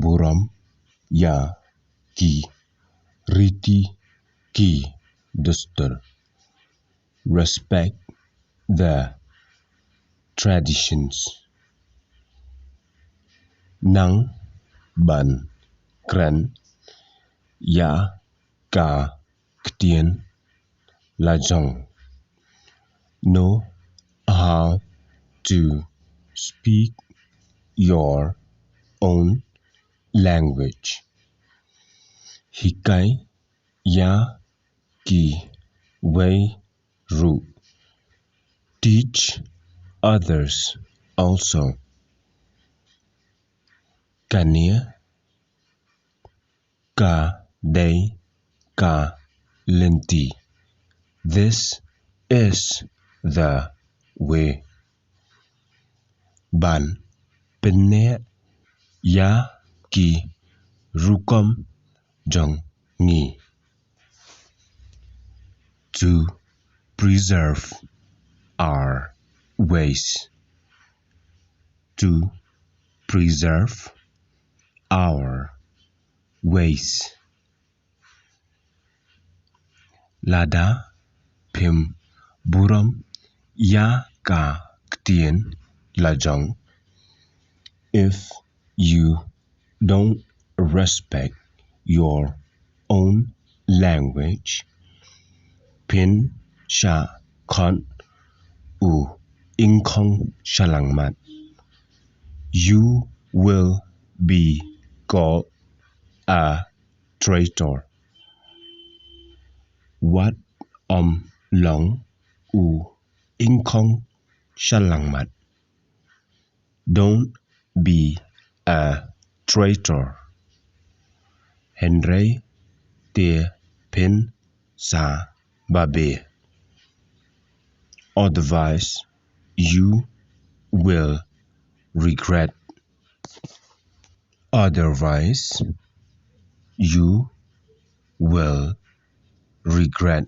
buram ya ki riti ki duster. Respect the traditions. Nang ban kren ya ka ktien lajong. Know how to speak your own language. Hikai ya ki wei ru. Teach others also. Kania ka day ka linti. This is the way. Ban pene ya ki rukom jong ni. To preserve our ways. To preserve our ways. Lada pim buram ya ka ktien lajong. If you don't respect your own language, pin sha kon u ingkhong shyllangmat, you will be called a traitor. What long u ingkhong shyllangmat. Don't be a traitor. Henry tia pin sa babe. Otherwise, you will regret. Otherwise, you will regret.